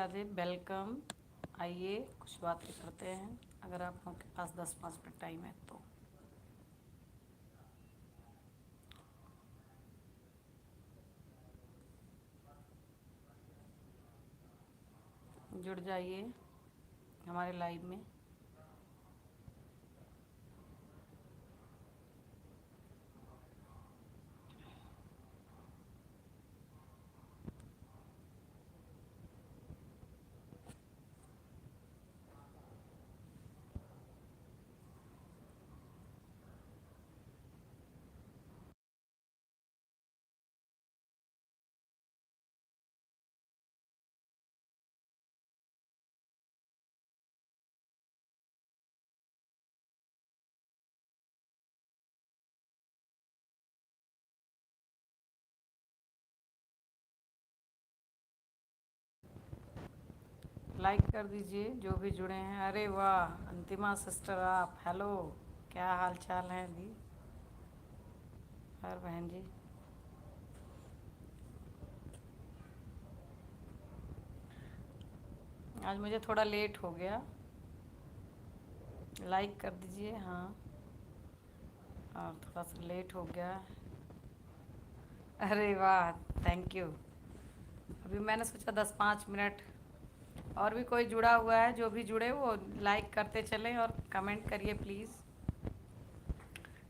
Radhe, welcome. आइए कुछ बातें करते हैं, अगर आप लोगों के पास 10-5 मिनट टाइम है तो। जुड़ जाइए हमारे लाइव में। लाइक कर दीजिए जो भी जुड़े हैं। अरे वाह अंतिमा सिस्टर, आप हेलो, क्या हाल चाल है दी और बहन जी। आज मुझे थोड़ा लेट हो गया, लाइक कर दीजिए। हाँ, और थोड़ा सा लेट हो गया। अरे वाह, थैंक यू। अभी मैंने सोचा 10-5 मिनट और भी कोई जुड़ा हुआ है, जो भी जुड़े वो लाइक करते चलें और कमेंट करिए प्लीज़।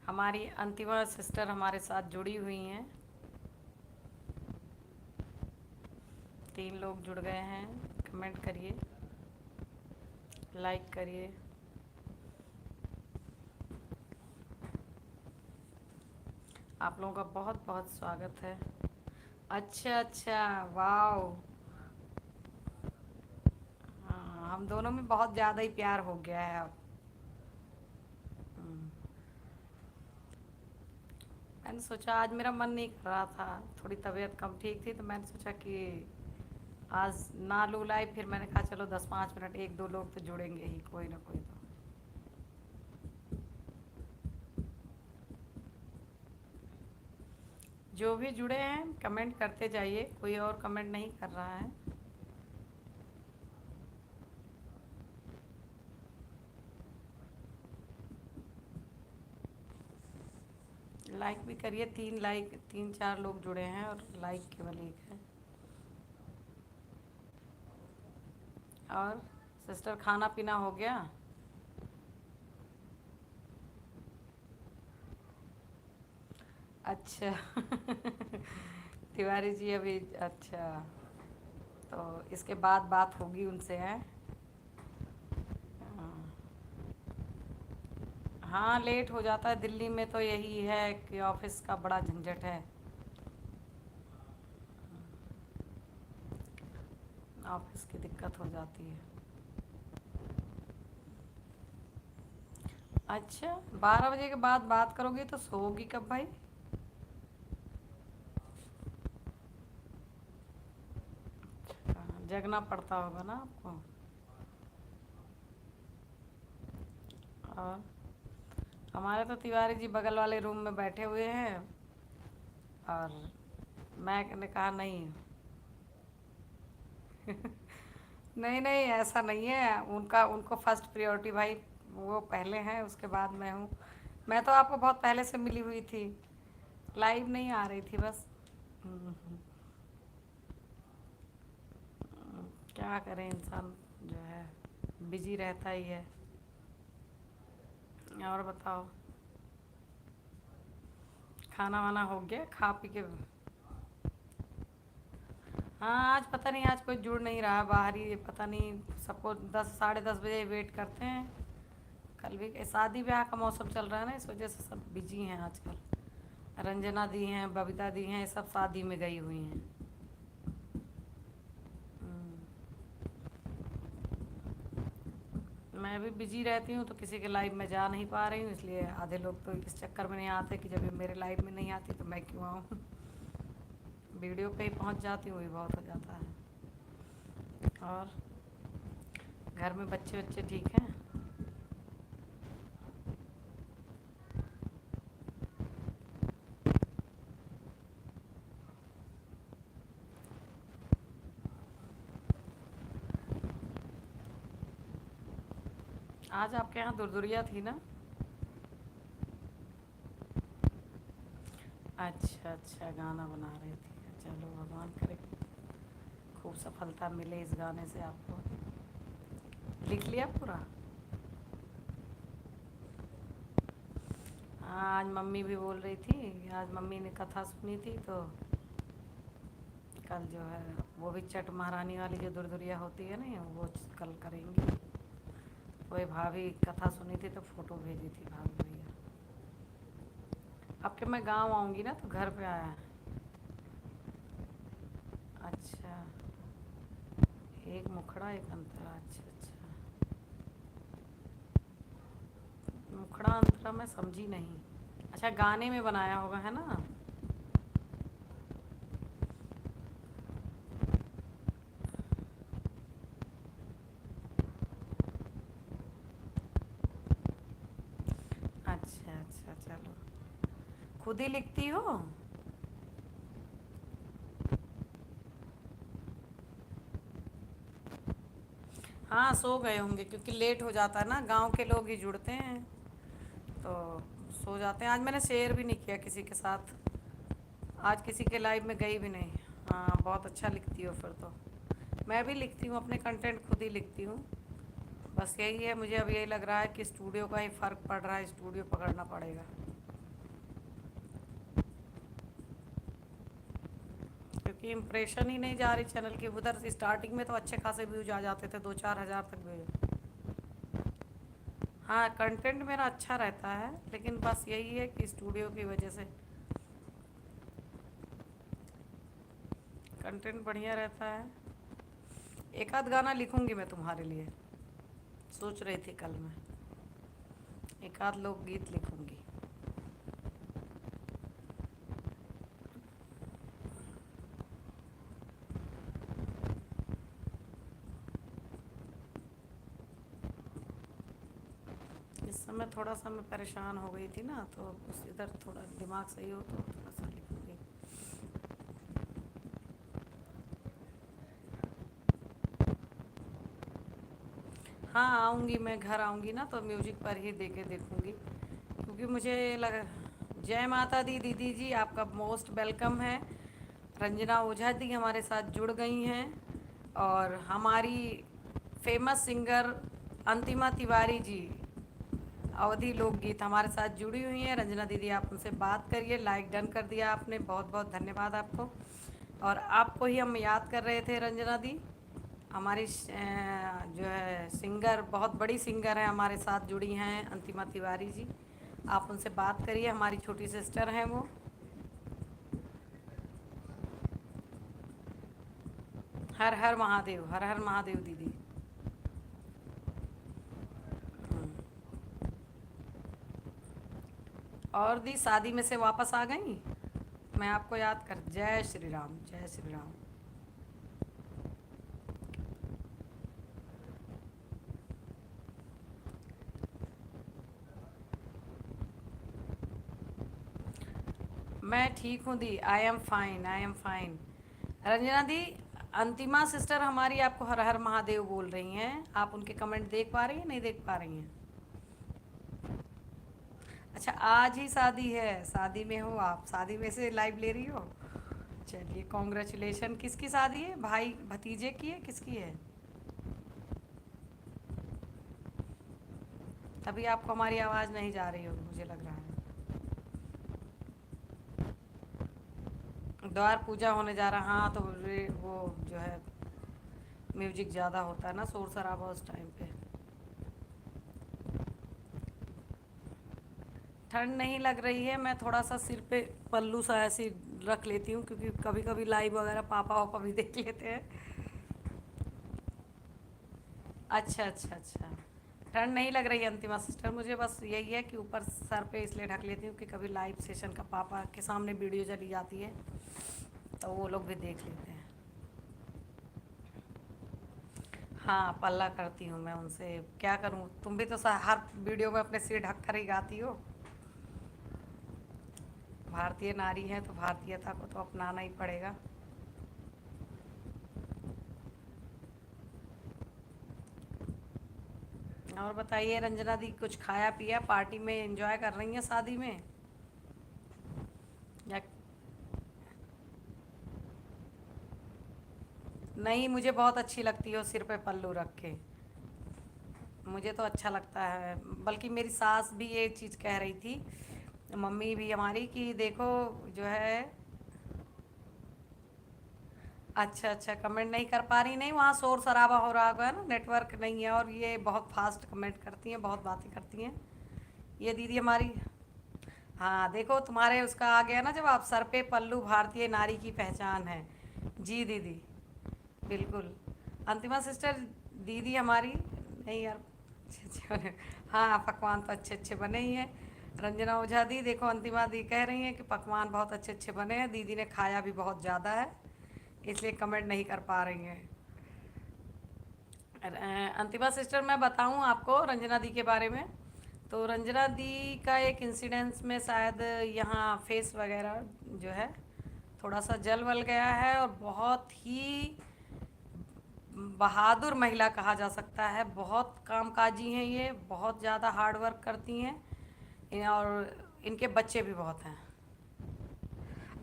हमारी अंतिमा सिस्टर हमारे साथ जुड़ी हुई हैं, 3 लोग जुड़ गए हैं। कमेंट करिए, लाइक करिए। आप लोगों का बहुत बहुत स्वागत है। अच्छा अच्छा, वाओ। हाँ, हम दोनों में बहुत ज़्यादा ही प्यार हो गया है अब। हम्म, मैंने सोचा, आज मेरा मन नहीं कर रहा था, थोड़ी तबीयत कम ठीक थी, तो मैंने सोचा कि आज ना लू लाई। फिर मैंने कहा चलो 10-5 मिनट, 1-2 लोग तो जुड़ेंगे ही, कोई ना कोई तो। जो भी जुड़े हैं कमेंट करते जाइए, कोई और कमेंट नहीं कर रहा है। लाइक भी करिए। 3 लाइक, 3-4 लोग जुड़े हैं और लाइक केवल 1 है। और सिस्टर, खाना पीना हो गया? अच्छा तिवारी जी अभी, अच्छा, तो इसके बाद बात होगी उनसे, हैं? हाँ, लेट हो जाता है। दिल्ली में तो यही है कि ऑफिस का बड़ा झंझट है, ऑफिस की दिक्कत हो जाती है। अच्छा, 12 बजे के बाद बात करोगी तो सोओगी कब भाई? जगना पड़ता होगा ना आपको। और हमारे तो तिवारी जी बगल वाले रूम में बैठे हुए हैं, और मैंने कहा नहीं। नहीं नहीं, ऐसा नहीं है, उनका उनको फर्स्ट प्रायोरिटी भाई, वो पहले हैं, उसके बाद मैं हूँ। मैं तो आपको बहुत पहले से मिली हुई थी, लाइव नहीं आ रही थी बस। हम्म, क्या करें, इंसान जो है बिजी रहता ही है। और बताओ, खाना वाना हो गया, खा पी के? हाँ, आज पता नहीं, आज कोई जुड़ नहीं रहा बाहर ही, पता नहीं, सबको 10-10:30 बजे वेट करते हैं। कल भी शादी ब्याह का मौसम चल रहा है ना, इस वजह से सब बिजी हैं आजकल। रंजना दी हैं, बबीता दी हैं, सब शादी में गई हुई हैं। मैं भी बिजी रहती हूँ तो किसी के लाइव में जा नहीं पा रही हूँ, इसलिए आधे लोग तो इस चक्कर में नहीं आते कि जब ये मेरे लाइव में नहीं आती तो मैं क्यों आऊँ। वीडियो पे ही पहुँच जाती हूँ, वही बहुत हो जाता है। और घर में बच्चे बच्चे ठीक हैं? आज आपके यहाँ दुरदुरिया थी ना? अच्छा अच्छा, गाना बना रही थी। चलो भगवान करे खूब सफलता मिले इस गाने से आपको। लिख लिया पूरा? हाँ, आज मम्मी भी बोल रही थी, आज मम्मी ने कथा सुनी थी तो कल जो है वो भी चट महारानी वाली जो दुरदुरिया होती है ना, वो कल करेंगी। वही भाभी कथा सुनी थी तो फोटो भेजी थी भाभी भैया। अब के मैं गांव आऊँगी ना तो घर पे आया। अच्छा, एक मुखड़ा एक अंतरा। अच्छा अच्छा, मुखड़ा अंतरा मैं समझी नहीं। अच्छा, गाने में बनाया होगा है ना? अच्छा अच्छा, चलो। खुद ही लिखती हो? हाँ, सो गए होंगे क्योंकि लेट हो जाता है ना, गांव के लोग ही जुड़ते हैं तो सो जाते हैं। आज मैंने शेयर भी नहीं किया किसी के साथ, आज किसी के लाइव में गई भी नहीं। हाँ, बहुत अच्छा लिखती हो फिर तो। मैं भी लिखती हूँ, अपने कंटेंट खुद ही लिखती हूँ। बस यही है, मुझे अब यही लग रहा है कि स्टूडियो का ही फ़र्क पड़ रहा है, स्टूडियो पकड़ना पड़ेगा क्योंकि इम्प्रेशन ही नहीं जा रही चैनल की। उधर स्टार्टिंग में तो अच्छे खासे व्यूज आ जाते थे, 2-4 हज़ार तक व्यूज। हाँ, कंटेंट मेरा अच्छा रहता है लेकिन बस यही है कि स्टूडियो की वजह से कंटेंट बढ़िया रहता है। एक आध गाना लिखूंगी मैं तुम्हारे लिए, सोच रही थी कल मैं एक आध लोकगीत लिखूंगी। इस समय थोड़ा सा मैं परेशान हो गई थी ना, तो उस इधर थोड़ा दिमाग सही हो तो थोड़ा सा लिखूंगी। हाँ, आऊँगी, मैं घर आऊँगी ना तो म्यूजिक पर ही देके देखूंगी क्योंकि मुझे लग। जय माता दी दीदी जी, आपका मोस्ट वेलकम है। रंजना ओझा दी हमारे साथ जुड़ गई हैं और हमारी फेमस सिंगर अंतिमा तिवारी जी अवधि लोकगीत हमारे साथ जुड़ी हुई हैं। रंजना दीदी, आप उनसे बात करिए। लाइक डन कर दिया आपने, बहुत बहुत धन्यवाद आपको। और आपको ही हम याद कर रहे थे रंजना दी, हमारी जो है सिंगर, बहुत बड़ी सिंगर है, हमारे साथ जुड़ी हैं अंतिमा तिवारी जी। आप उनसे बात करिए, हमारी छोटी सिस्टर हैं वो। हर हर महादेव, हर हर महादेव दीदी। और दी शादी में से वापस आ गई? मैं आपको याद कर, जय श्री राम, जय श्री राम। मैं ठीक हूँ दी, I am fine, I am fine. Ranjana दी, अंतिमा सिस्टर हमारी आपको हर हर महादेव बोल रही हैं। आप उनके कमेंट देख पा रही हैं, नहीं देख पा रही हैं? अच्छा, आज ही शादी है? शादी में हो आप? शादी में से लाइव ले रही हो? चलिए, कॉन्ग्रेचुलेशन। किसकी शादी है? भाई भतीजे की है, किसकी है? तभी आपको हमारी आवाज़ नहीं जा रही होगी, मुझे लग रहा है। द्वार पूजा होने जा रहा, हाँ तो वो जो है म्यूजिक ज़्यादा होता है ना, शोर शराबा उस टाइम पे। ठंड नहीं लग रही है, मैं थोड़ा सा सिर पे पल्लू सा ऐसी रख लेती हूँ क्योंकि कभी कभी लाइव वगैरह पापा वापा भी देख लेते हैं। अच्छा अच्छा अच्छा, ठंड नहीं लग रही है अंतिमा सिस्टर, मुझे बस यही है कि ऊपर सर पे इसलिए ढक लेती हूँ कि कभी लाइव सेशन का पापा के सामने वीडियो चली जाती है तो वो लोग भी देख लेते हैं। हाँ, पल्ला करती हूँ मैं उनसे, क्या करूँ, तुम भी तो हर वीडियो में अपने सिर ढक कर ही गाती हो। भारतीय नारी है तो भारतीयता को तो अपनाना ही पड़ेगा। और बताइए रंजना दी, कुछ खाया पिया, पार्टी में एंजॉय कर रही हैं शादी में या नहीं? मुझे बहुत अच्छी लगती है वो सिर पे पल्लू रख के, मुझे तो अच्छा लगता है। बल्कि मेरी सास भी ये चीज़ कह रही थी, मम्मी भी हमारी, कि देखो जो है। अच्छा अच्छा, कमेंट नहीं कर पा रही, नहीं वहाँ शोर शराबा हो रहा होगा ना, नेटवर्क नहीं है, और ये बहुत फास्ट कमेंट करती हैं, बहुत बातें करती हैं ये दीदी हमारी। हाँ देखो, तुम्हारे उसका आ गया ना जवाब, सर पे पल्लू भारतीय नारी की पहचान है। जी दीदी, बिल्कुल। अंतिमा सिस्टर, दीदी हमारी, नहीं यार, अच्छे अच्छे बने। हाँ पकवान तो अच्छे अच्छे बने ही हैं। रंजना ओझा दी, देखो अंतिमा दी कह रही हैं कि पकवान बहुत अच्छे अच्छे बने हैं, दीदी ने खाया भी बहुत ज़्यादा है, इसलिए कमेंट नहीं कर पा रही हैं। अंतिमा सिस्टर, मैं बताऊं आपको रंजना दी के बारे में। तो रंजना दी का एक इंसिडेंस में शायद यहाँ फेस वगैरह जो है थोड़ा सा जल वल गया है, और बहुत ही बहादुर महिला कहा जा सकता है, बहुत कामकाजी हैं ये, बहुत ज़्यादा हार्ड वर्क करती हैं और इनके बच्चे भी बहुत हैं।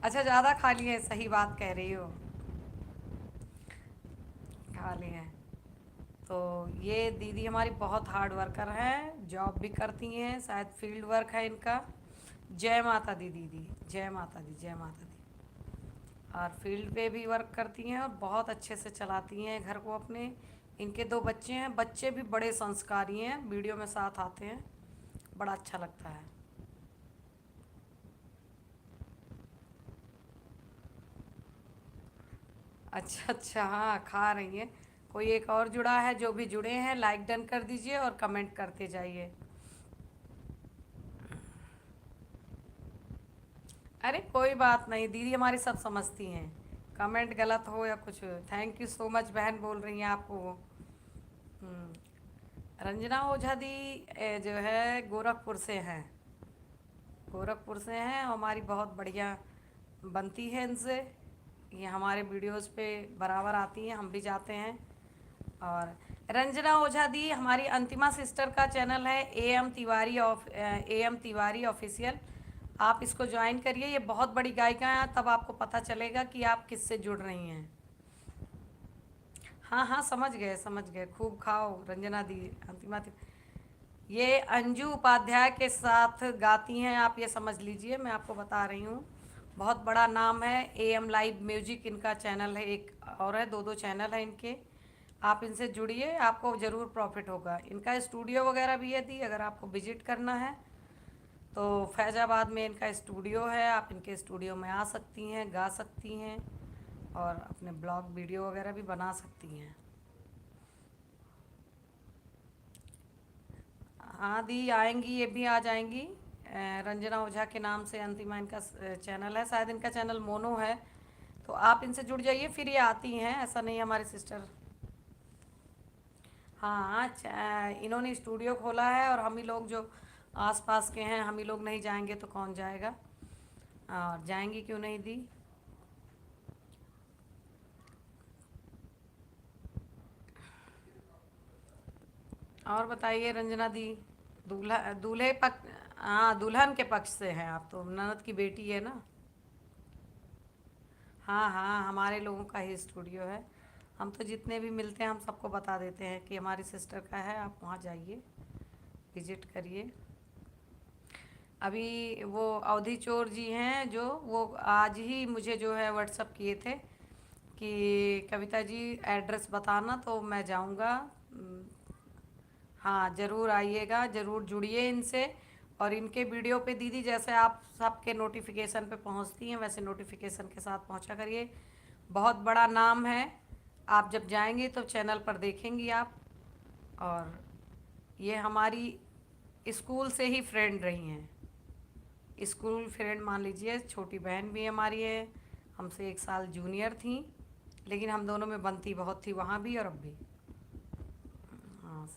अच्छा, ज़्यादा खा लिए, सही बात कह रही हो, खा लिए हैं। तो ये दीदी हमारी बहुत हार्ड वर्कर हैं, जॉब भी करती हैं, शायद फील्ड वर्क है इनका। जय माता दी दीदी, जय माता दी, जय माता दी। और फील्ड पे भी वर्क करती हैं और बहुत अच्छे से चलाती हैं घर को अपने। इनके दो बच्चे हैं, बच्चे भी बड़े संस्कारी हैं, वीडियो में साथ आते हैं, बड़ा अच्छा लगता है। अच्छा अच्छा, हाँ खा रही हैं। कोई एक और जुड़ा है, जो भी जुड़े हैं लाइक डन कर दीजिए और कमेंट करते जाइए। अरे कोई बात नहीं, दीदी हमारी सब समझती हैं, कमेंट गलत हो या कुछ हो। थैंक यू सो मच बहन, बोल रही हैं आपको वो। रंजना ओझा दी जो है गोरखपुर से हैं, गोरखपुर से हैं, हमारी बहुत बढ़िया बनती है इनसे। ये हमारे वीडियोस पे बराबर आती हैं, हम भी जाते हैं। और रंजना ओझा दी हमारी अंतिमा सिस्टर का चैनल है, ए एम तिवारी ऑफिशियल। आप इसको ज्वाइन करिए, ये बहुत बड़ी गायिका हैं, तब आपको पता चलेगा कि आप किससे जुड़ रही हैं। हाँ हाँ, समझ गए समझ गए, खूब खाओ रंजना दी, अंतिमा दी। ये अंजू उपाध्याय के साथ गाती हैं, आप ये समझ लीजिए, मैं आपको बता रही हूँ। बहुत बड़ा नाम है, ए एम लाइव म्यूजिक इनका चैनल है, एक और है, दो दो चैनल है इनके। आप इनसे जुड़िए, आपको ज़रूर प्रॉफिट होगा। इनका स्टूडियो वगैरह भी है दी, अगर आपको विजिट करना है तो फैज़ाबाद में इनका स्टूडियो है, आप इनके स्टूडियो में आ सकती हैं, गा सकती हैं और अपने ब्लॉग वीडियो वगैरह भी बना सकती हैं। हाँ दी आएंगी, ये भी आ जाएंगी। रंजना ओझा के नाम से अंतिमा इनका चैनल है, शायद इनका चैनल मोनो है, तो आप इनसे जुड़ जाइए, फिर ये आती हैं, ऐसा नहीं है हमारी सिस्टर। हाँ इन्होंने स्टूडियो खोला है, और हम ही लोग जो आसपास के हैं, हम ही लोग नहीं जाएंगे तो कौन जाएगा, और जाएंगी क्यों नहीं दी। और बताइए रंजना दी, दूल्हा दूल्हे पक्ष, हाँ दुल्हन के पक्ष से हैं आप, तो ननद की बेटी है ना। हाँ हाँ, हमारे लोगों का ही स्टूडियो है, हम तो जितने भी मिलते हैं हम सबको बता देते हैं कि हमारी सिस्टर का है, आप वहाँ जाइए, विजिट करिए। अभी वो अवधि चोर जी हैं जो, वो आज ही मुझे जो है व्हाट्सअप किए थे कि कविता जी एड्रेस बताना, तो मैं जाऊंगा। हाँ ज़रूर आइएगा, ज़रूर जुड़िए इनसे। और इनके वीडियो पे दीदी जैसे आप सबके नोटिफिकेशन पे पहुंचती हैं, वैसे नोटिफिकेशन के साथ पहुंचा करिए। बहुत बड़ा नाम है, आप जब जाएंगे तो चैनल पर देखेंगी आप। और ये हमारी स्कूल से ही फ्रेंड रही हैं, स्कूल फ्रेंड मान लीजिए, छोटी बहन भी हमारी है, हमसे एक साल जूनियर थी, लेकिन हम दोनों में बनती बहुत थी, वहाँ भी और अब भी। हाँ,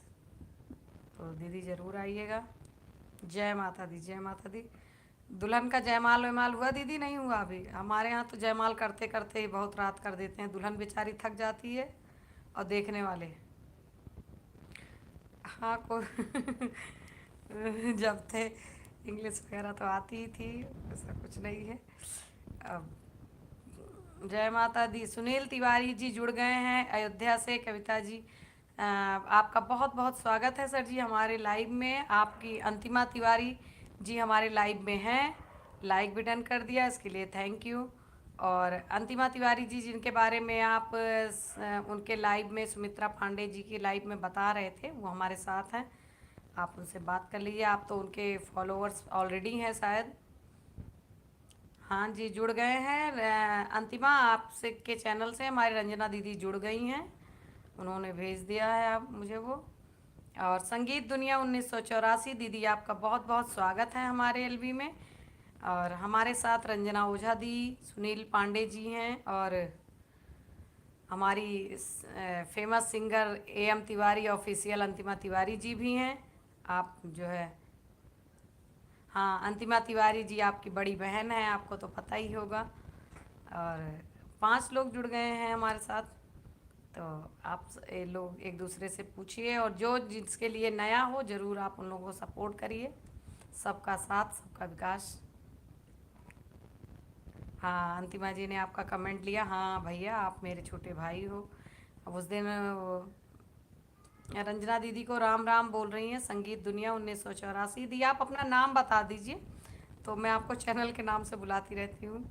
तो दीदी ज़रूर आइएगा। जय माता दी, जय माता दी। दुल्हन का जयमाल वयमाल हुआ दीदी? नहीं हुआ अभी, हमारे यहाँ तो जयमाल करते करते ही बहुत रात कर देते हैं, दुल्हन बेचारी थक जाती है और देखने वाले। हाँ को जब थे इंग्लिश वगैरह तो आती ही थी, ऐसा कुछ नहीं है। अब जय माता दी। सुनील तिवारी जी जुड़ गए हैं अयोध्या से। कविता जी, आपका बहुत बहुत स्वागत है सर जी हमारे लाइव में। आपकी अंतिमा तिवारी जी हमारे लाइव में हैं, लाइक बटन कर दिया, इसके लिए थैंक यू। और अंतिमा तिवारी जी जिनके बारे में आप उनके लाइव में सुमित्रा पांडे जी की लाइव में बता रहे थे, वो हमारे साथ हैं। आप उनसे बात कर लीजिए, आप तो उनके फॉलोअर्स ऑलरेडी हैं शायद। हाँ जी, जुड़ गए हैं। अंतिमा आपसे के चैनल से हमारी रंजना दीदी जुड़ गई हैं, उन्होंने भेज दिया है आप मुझे वो। और संगीत दुनिया 1984 दीदी, आपका बहुत बहुत स्वागत है हमारे एलबी में। और हमारे साथ रंजना ओझा दी, सुनील पांडे जी हैं, और हमारी famous singer M Tiwari official Antima Tiwari ji भी हैं। आप जो है, हाँ अंतिमा तिवारी जी आपकी बड़ी बहन है, आपको तो पता ही होगा। और 5 लोग जुड़ गए हैं हमारे साथ। तो आप ये लोग एक दूसरे से पूछिए, और जो जिसके लिए नया हो ज़रूर आप उन लोगों को सपोर्ट करिए। सबका साथ सबका विकास। हाँ अंतिमा जी ने आपका कमेंट लिया। हाँ भैया, आप मेरे छोटे भाई हो। अब उस दिन रंजना दीदी को राम राम बोल रही हैं। संगीत दुनिया 1984 दी, आप अपना नाम बता दीजिए तो मैं आपको चैनल के नाम से बुलाती रहती हूँ।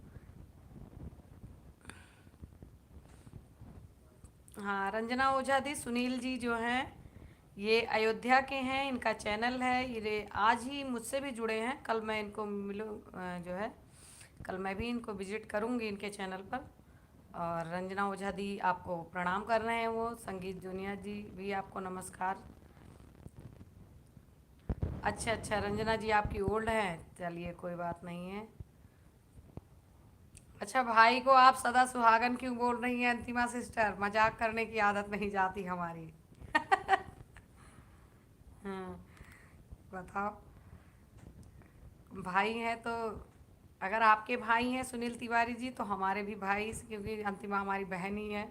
हाँ रंजना ओझा दी, सुनील जी जो हैं ये अयोध्या के हैं, इनका चैनल है। ये आज ही मुझसे भी जुड़े हैं, कल मैं इनको मिलूँ जो है, कल मैं भी इनको विजिट करूँगी इनके चैनल पर। और रंजना ओझा दी आपको प्रणाम कर रहे हैं वो। संगीत दुनिया जी भी आपको नमस्कार। अच्छा अच्छा, रंजना जी आपकी ओल्ड हैं, चलिए कोई बात नहीं है। अच्छा, भाई को आप सदा सुहागन क्यों बोल रही हैं अंतिमा सिस्टर? मजाक करने की आदत नहीं जाती हमारी। हाँ बताओ। भाई हैं तो, अगर आपके भाई हैं सुनील तिवारी जी तो हमारे भी भाई, क्योंकि अंतिमा हमारी बहन ही है।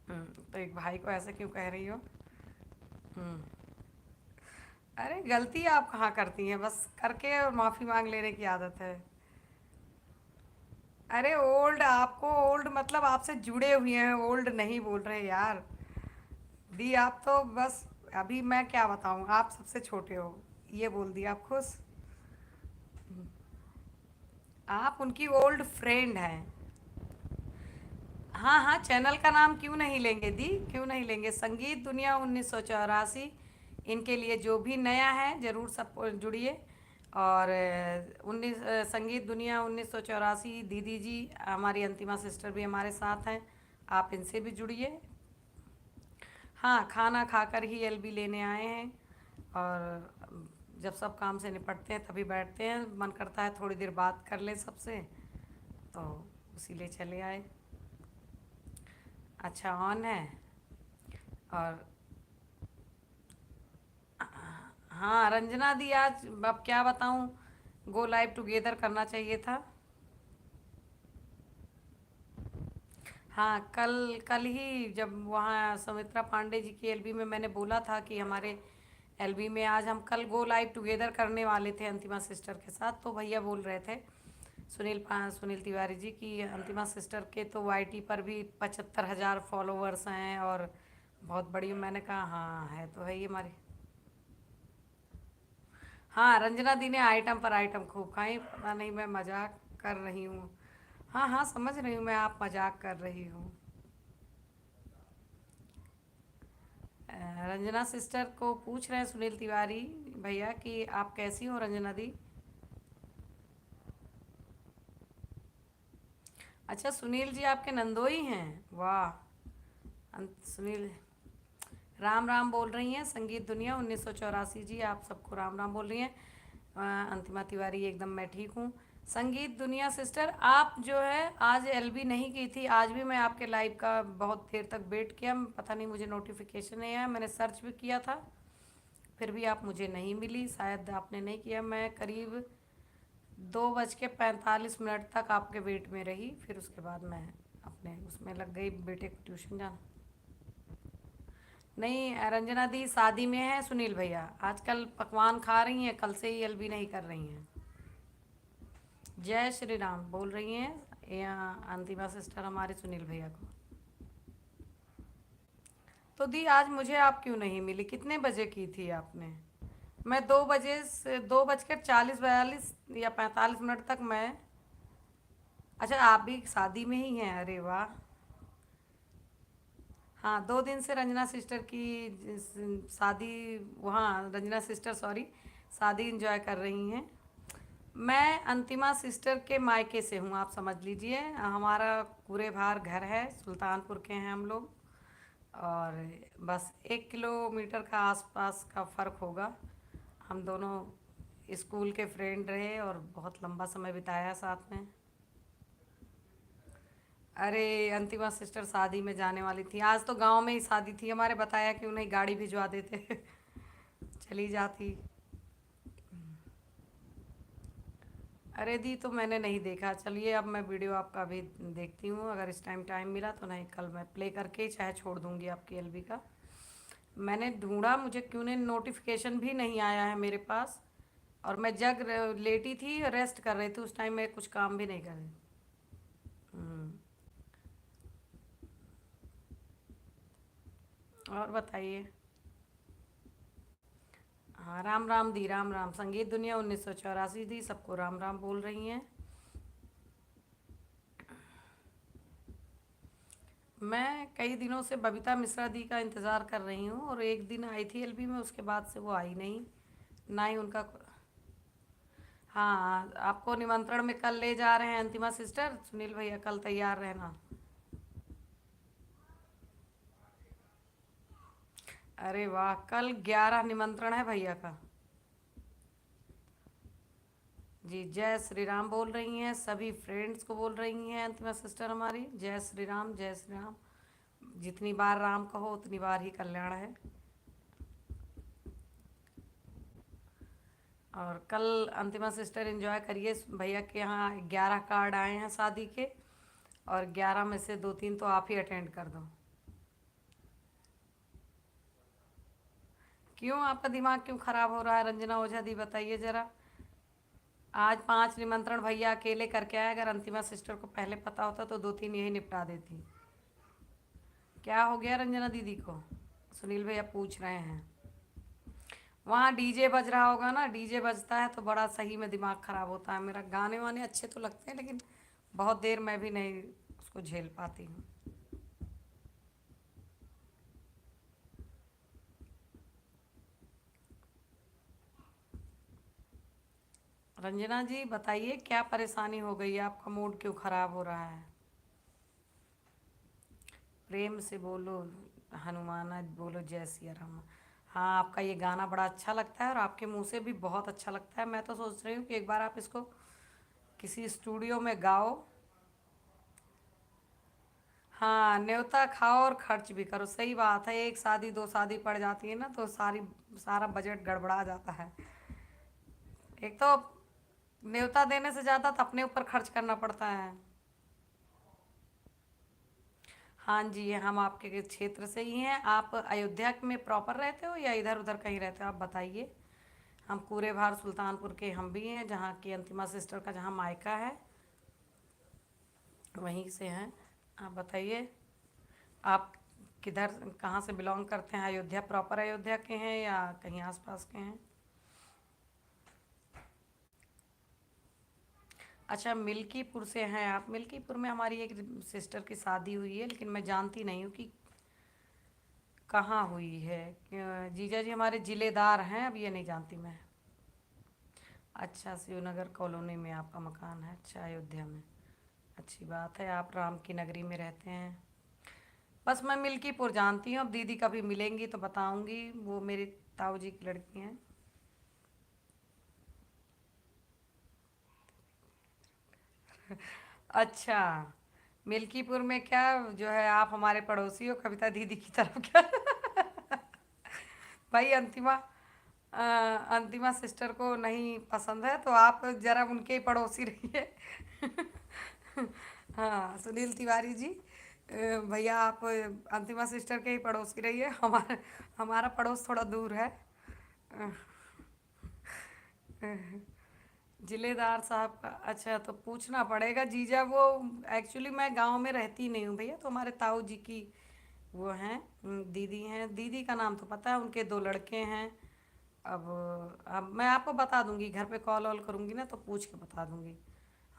तो एक भाई को ऐसे क्यों कह रही हो? हम्म। अरे गलती आप कहाँ करती हैं, बस करके और माफ़ी मांग लेने की आदत है। अरे ओल्ड, आपको ओल्ड मतलब आपसे जुड़े हुए हैं, ओल्ड नहीं बोल रहे यार। दी आप तो बस, अभी मैं क्या बताऊँ, आप सबसे छोटे हो, ये बोल दिया आप खुश। आप उनकी ओल्ड फ्रेंड हैं। हाँ हाँ, चैनल का नाम क्यों नहीं लेंगे दी, क्यों नहीं लेंगे। संगीत दुनिया 1984, इनके लिए जो भी नया है ज़रूर सब जुड़िए। और संगीत दुनिया 1984 दीदी जी हमारी अंतिमा सिस्टर भी हमारे साथ हैं, आप इनसे भी जुड़िए। हाँ खाना खाकर ही एलबी लेने आए हैं, और जब सब काम से निपटते हैं तभी बैठते हैं, मन करता है थोड़ी देर बात कर लें सबसे, तो इसीलिए चले आए। अच्छा ऑन है। और हाँ रंजना दी, आज अब क्या बताऊँ, गो लाइव टुगेदर करना चाहिए था। हाँ कल कल ही जब वहाँ सुमित्रा पांडे जी की एलबी में मैंने बोला था कि हमारे एलबी में आज हम कल गो लाइव टुगेदर करने वाले थे अंतिमा सिस्टर के साथ, तो भैया बोल रहे थे सुनील तिवारी जी की अंतिमा सिस्टर के तो वाईटी पर भी 75,000 फॉलोअर्स हैं और बहुत बड़ी। मैंने कहा हाँ है तो है ही हमारी। हाँ रंजना दी ने आइटम पर आइटम खूब खाई, पता नहीं मैं मजाक कर रही हूँ। हाँ हाँ समझ रही हूँ मैं, आप मजाक कर रही हूँ। रंजना सिस्टर को पूछ रहे हैं सुनील तिवारी भैया कि आप कैसी हो रंजना दी। अच्छा सुनील जी आपके नंदोई हैं, वाह। सुनील राम राम बोल रही हैं। संगीत दुनिया 1984 जी आप सबको राम राम बोल रही हैं। अंतिमा तिवारी एकदम मैं ठीक हूँ। संगीत दुनिया सिस्टर आप जो है आज एलबी नहीं की थी, आज भी मैं आपके लाइव का बहुत देर तक वेट किया, पता नहीं मुझे नोटिफिकेशन नहीं आया, मैंने सर्च भी किया था फिर भी आप मुझे नहीं मिली, शायद आपने नहीं किया। मैं करीब 2:45 तक आपके वेट में रही, फिर उसके बाद मैं अपने उसमें लग गई, बेटे को ट्यूशन जाना। नहीं रंजना दी शादी में है सुनील भैया, आजकल पकवान खा रही हैं, कल से ही एलबी नहीं कर रही हैं। जय श्री राम बोल रही हैं या अंतिमा सिस्टर हमारे सुनील भैया को। तो दी आज मुझे आप क्यों नहीं मिली, कितने बजे की थी आपने? मैं 2 बजे से 2:40 42 या 45 मिनट तक मैं। अच्छा आप भी शादी में ही हैं, अरे वाह। हाँ 2 दिन से रंजना सिस्टर की शादी, वहाँ रंजना सिस्टर सॉरी शादी इंजॉय कर रही हैं। मैं अंतिमा सिस्टर के मायके से हूँ, आप समझ लीजिए। हमारा पूरे भार घर है, सुल्तानपुर के हैं हम लोग। और बस 1 किलोमीटर का आसपास का फ़र्क होगा। हम दोनों स्कूल के फ्रेंड रहे और बहुत लंबा समय बिताया साथ में। अरे अंतिमा सिस्टर शादी में जाने वाली थी, आज तो गांव में ही शादी थी हमारे, बताया कि उन्हें गाड़ी भिजवा देते चली जाती। अरे दी तो मैंने नहीं देखा, चलिए अब मैं वीडियो आपका भी देखती हूँ, अगर इस टाइम टाइम मिला तो, नहीं कल मैं प्ले करके ही चाहे छोड़ दूँगी आपकी एलबी का। मैंने ढूंढा, मुझे क्यों ने नोटिफिकेशन भी नहीं आया है मेरे पास। और मैं लेटी थी, रेस्ट कर रही थी उस टाइम, मैं कुछ काम भी नहीं कर रही। हम्म, और बताइए। हाँ राम राम दी, राम राम। संगीत दुनिया 1984 दी, सबको राम राम बोल रही हैं। मैं कई दिनों से बबीता मिश्रा दी का इंतज़ार कर रही हूँ, और एक दिन आई थी एलबी में, उसके बाद से वो आई नहीं, ना ही उनका। हाँ आपको निमंत्रण में कल ले जा रहे हैं अंतिमा सिस्टर, सुनील भैया कल तैयार रहना। अरे वाह, कल 11 निमंत्रण है भैया का। जी जय श्री राम बोल रही हैं, सभी फ्रेंड्स को बोल रही हैं अंतिमा सिस्टर हमारी, जय श्री राम जय श्री राम। जितनी बार राम कहो उतनी बार ही कल्याण है। और कल अंतिमा सिस्टर एंजॉय करिए, भैया के यहाँ 11 कार्ड आए हैं शादी के, और 11 में से 2 3 तो आप ही अटेंड कर दो। क्यों आपका दिमाग क्यों खराब हो रहा है रंजना ओझा दी, बताइए ज़रा। आज 5 निमंत्रण भैया अकेले करके आए, अगर अंतिमा सिस्टर को पहले पता होता तो 2 3 यही निपटा देती। क्या हो गया रंजना दीदी को, सुनील भैया पूछ रहे हैं। वहाँ डीजे बज रहा होगा ना, डीजे बजता है तो बड़ा सही में दिमाग ख़राब होता है मेरा। गाने वाने अच्छे तो लगते हैं, लेकिन बहुत देर मैं भी नहीं उसको झेल पाती हूँ। रंजना जी बताइए क्या परेशानी हो गई है, आपका मूड क्यों ख़राब हो रहा है? प्रेम से बोलो, हनुमाना बोलो जय सिया राम। हाँ आपका ये गाना बड़ा अच्छा लगता है, और आपके मुंह से भी बहुत अच्छा लगता है। मैं तो सोच रही हूँ कि एक बार आप इसको किसी स्टूडियो में गाओ। हाँ न्योता खाओ और खर्च भी करो, सही बात है। एक शादी 2 शादी पड़ जाती है ना, तो सारा बजट गड़बड़ा जाता है। एक तो न्योता देने से ज़्यादा तो अपने ऊपर खर्च करना पड़ता है। हाँ जी हम आपके क्षेत्र से ही हैं। आप अयोध्या में प्रॉपर रहते हो या इधर उधर कहीं रहते हो, आप बताइए। हम पूरे भार सुल्तानपुर के हम भी हैं, जहाँ की अंतिमा सिस्टर का जहाँ मायका है वहीं से हैं। आप बताइए, आप किधर कहाँ से बिलोंग करते हैं? अयोध्या प्रॉपर अयोध्या के हैं या कहीं आसपास के हैं? अच्छा मिल्कीपुर से हैं आप। मिल्कीपुर में हमारी एक सिस्टर की शादी हुई है, लेकिन मैं जानती नहीं हूँ कि कहाँ हुई है। जीजा जी हमारे ज़िलेदार हैं, अब ये नहीं जानती मैं। अच्छा शिवनगर कॉलोनी में आपका मकान है, अच्छा अयोध्या में। अच्छी बात है, आप राम की नगरी में रहते हैं। बस मैं मिल्कीपुर जानती हूँ, अब दीदी कभी मिलेंगी तो बताऊँगी, वो मेरी ताऊ जी की लड़की हैं। अच्छा मिल्कीपुर में क्या, जो है आप हमारे पड़ोसी हो कविता दीदी की तरफ क्या भाई अंतिमा सिस्टर को नहीं पसंद है तो आप जरा उनके ही पड़ोसी रहिए हाँ सुनील तिवारी जी, भैया आप अंतिमा सिस्टर के ही पड़ोसी रहिए, हमारा हमारा पड़ोस थोड़ा दूर है। अ, जिलेदार साहब का अच्छा तो पूछना पड़ेगा जीजा वो। एक्चुअली मैं गांव में रहती नहीं हूँ भैया, तो हमारे ताऊ जी की वो हैं, दीदी हैं। दीदी का नाम तो पता है, उनके दो लड़के हैं। अब मैं आपको बता दूंगी, घर पे कॉल वॉल करूंगी ना तो पूछ के बता दूंगी।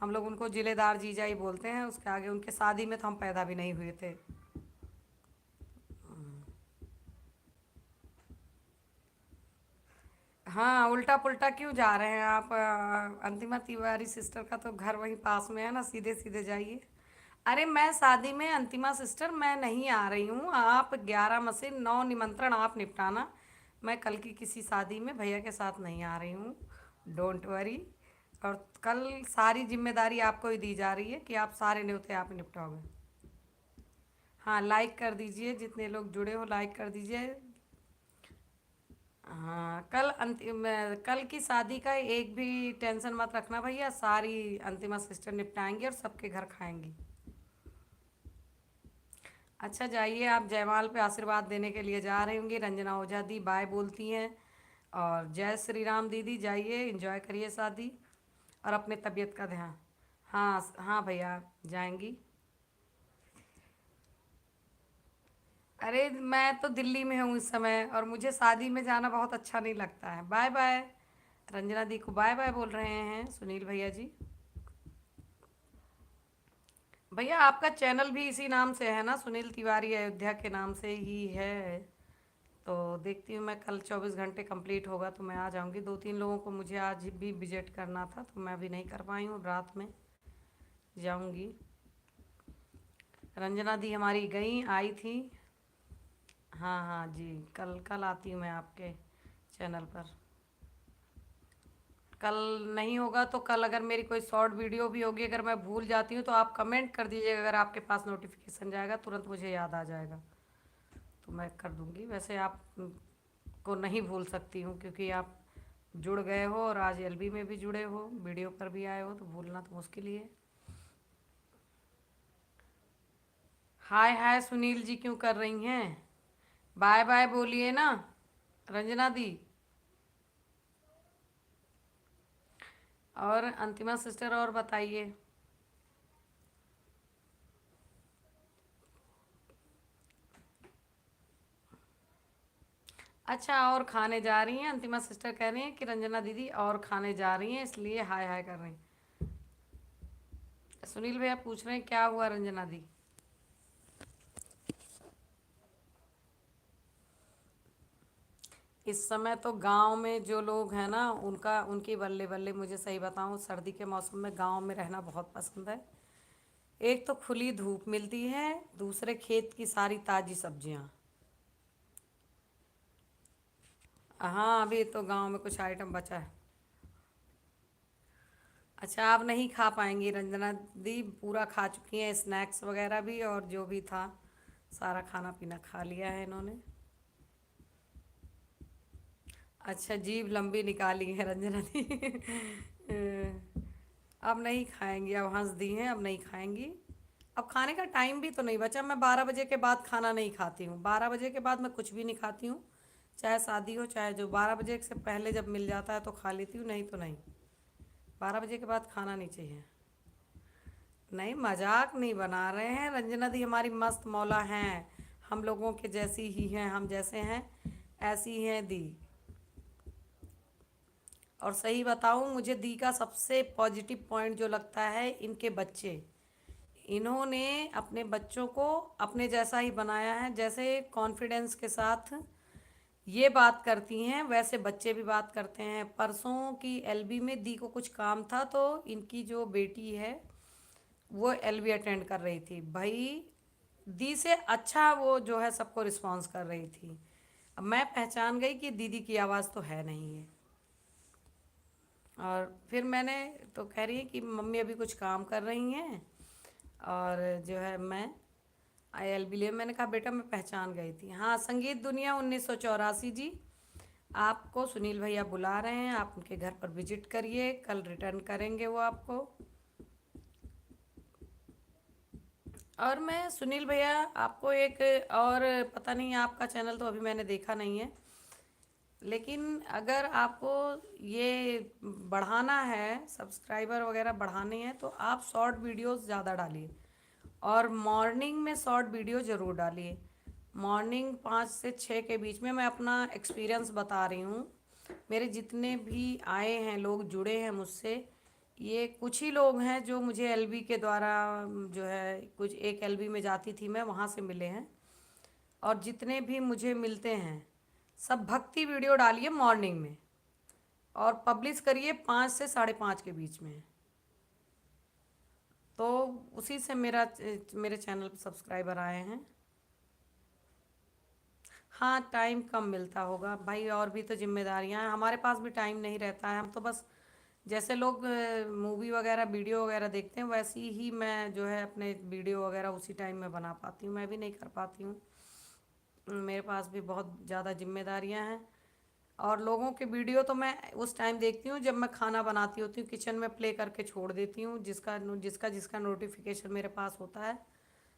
हम लोग उनको जिलेदार जीजा ही बोलते हैं, उसके आगे उनके शादी में तो हम पैदा भी नहीं हुए थे। हाँ, उल्टा पुल्टा क्यों जा रहे हैं आप? अंतिमा तिवारी सिस्टर का तो घर वहीं पास में है ना, सीधे सीधे जाइए। अरे मैं शादी में अंतिमा सिस्टर मैं नहीं आ रही हूँ, आप 11 में से 9 निमंत्रण आप निपटाना। मैं कल की किसी शादी में भैया के साथ नहीं आ रही हूँ। Don't worry. और कल सारी जिम्मेदारी आपको ही दी जा रही है कि आप सारे न्योते आप निपटाओगे। हाँ, लाइक कर दीजिए, जितने लोग जुड़े हो लाइक कर दीजिए। हाँ, कल की शादी का एक भी टेंशन मत रखना भैया, सारी अंतिमा सिस्टर निपटाएंगी और सबके घर खाएंगी। अच्छा जाइए, आप जयमाल पे आशीर्वाद देने के लिए जा रही होंगी। रंजना ओझा दी बाय बोलती हैं। और जय श्री राम दीदी, जाइए एंजॉय करिए शादी। और अपने तबीयत का ध्यान। हाँ हाँ भैया, जाएंगी। अरे मैं तो दिल्ली में हूँ इस समय, और मुझे शादी में जाना बहुत अच्छा नहीं लगता है। Bye bye. रंजना दी को बाय बाय बोल रहे हैं सुनील भैया जी। भैया आपका चैनल भी इसी नाम से है ना, सुनील तिवारी अयोध्या के नाम से ही है। तो देखती हूँ, मैं कल 24 घंटे कंप्लीट होगा तो मैं आ जाऊँगी। 2-3 लोगों को मुझे आज भी विजिट करना था, तो मैं अभी नहीं कर पाई हूँ, रात में जाऊँगी। रंजना दी हमारी गई आई थी। हाँ हाँ जी, कल कल आती हूँ मैं आपके चैनल पर। कल नहीं होगा तो कल अगर मेरी कोई शॉर्ट वीडियो भी होगी, अगर मैं भूल जाती हूँ तो आप कमेंट कर दीजिएगा, अगर आपके पास नोटिफिकेशन जाएगा तुरंत मुझे याद आ जाएगा तो मैं कर दूँगी। वैसे आप को नहीं भूल सकती हूँ, क्योंकि आप जुड़ गए हो और आज एलबी में भी जुड़े हो, वीडियो पर भी आए हो, तो भूलना तो मुश्किल ही है। हाय हाय सुनील जी क्यों कर रही हैं? बाय बाय बोलिए ना रंजना दी। और अंतिमा सिस्टर और बताइए। अच्छा, और खाने जा रही हैं? अंतिमा सिस्टर कह रही हैं कि रंजना दीदी और खाने जा रही हैं, इसलिए हाय हाय कर रही हैं। सुनील भैया पूछ रहे हैं क्या हुआ रंजना दी। इस समय तो गांव में जो लोग हैं ना, उनका उनकी बल्ले बल्ले। मुझे सही बताऊं, सर्दी के मौसम में गांव में रहना बहुत पसंद है। एक तो खुली धूप मिलती है, दूसरे खेत की सारी ताज़ी सब्जियां। हाँ, अभी तो गांव में कुछ आइटम बचा है। अच्छा, आप नहीं खा पाएंगी रंजना दी, पूरा खा चुकी हैं स्नैक्स वगैरह भी, और जो भी था सारा खाना पीना खा लिया है इन्होंने। अच्छा, जीभ लंबी निकाली है रंजना दी। अब नहीं खाएंगी, अब हंस दी हैं, अब नहीं खाएंगी। अब खाने का टाइम भी तो नहीं बचा। मैं 12 बजे के बाद खाना नहीं खाती हूँ, 12 बजे के बाद मैं कुछ भी नहीं खाती हूँ। चाहे शादी हो चाहे जो, 12 बजे से पहले जब मिल जाता है तो खा लेती हूँ, नहीं तो नहीं। 12 बजे के बाद खाना नहीं चाहिए। नहीं, मजाक नहीं बना रहे हैं, रंजना दी हमारी मस्त मौला हैं। हम लोगों के जैसी ही हैं, हम जैसे हैं ऐसी ही हैं दी। और सही बताऊं, मुझे दी का सबसे पॉजिटिव पॉइंट जो लगता है, इनके बच्चे। इन्होंने अपने बच्चों को अपने जैसा ही बनाया है। जैसे कॉन्फिडेंस के साथ ये बात करती हैं, वैसे बच्चे भी बात करते हैं। परसों की एलबी में दी को कुछ काम था, तो इनकी जो बेटी है वो एलबी अटेंड कर रही थी भाई। दी से अच्छा वो जो है सबको रिस्पॉन्स कर रही थी। अब मैं पहचान गई कि दीदी की आवाज़ तो है नहीं है। और फिर मैंने तो कह रही है कि मम्मी अभी कुछ काम कर रही हैं, और जो है मैं आई एल बी लिए। मैंने कहा बेटा मैं पहचान गई थी। हाँ, संगीत दुनिया 1984 जी, आपको सुनील भैया बुला रहे हैं, आप उनके घर पर विजिट करिए, कल रिटर्न करेंगे वो आपको। और मैं सुनील भैया आपको एक और, पता नहीं आपका चैनल तो अभी मैंने देखा नहीं है, लेकिन अगर आपको ये बढ़ाना है, सब्सक्राइबर वगैरह बढ़ाने हैं, तो आप शॉर्ट वीडियोस ज़्यादा डालिए और मॉर्निंग में शॉर्ट वीडियो ज़रूर डालिए। मॉर्निंग 5 से 6 के बीच में, मैं अपना एक्सपीरियंस बता रही हूँ। मेरे जितने भी आए हैं लोग, जुड़े हैं मुझसे, ये कुछ ही लोग हैं जो मुझे एलबी के द्वारा, जो है कुछ एक एलबी में जाती थी मैं, वहाँ से मिले हैं। और जितने भी मुझे मिलते हैं सब भक्ति वीडियो डालिए मॉर्निंग में और पब्लिश करिए 5 से 5:30 के बीच में। तो उसी से मेरे चैनल पर सब्सक्राइबर आए हैं। हाँ, टाइम कम मिलता होगा भाई, और भी तो जिम्मेदारियां हैं, हमारे पास भी टाइम नहीं रहता है। हम तो बस जैसे लोग मूवी वगैरह वीडियो वगैरह देखते हैं, वैसी ही मैं जो है अपने वीडियो वगैरह उसी टाइम में बना पाती हूँ, मैं भी नहीं कर पाती हूँ। मेरे पास भी बहुत ज़्यादा जिम्मेदारियां हैं। और लोगों के वीडियो तो मैं उस टाइम देखती हूँ जब मैं खाना बनाती होती हूँ, किचन में प्ले करके छोड़ देती हूँ, जिसका जिसका जिसका नोटिफिकेशन मेरे पास होता है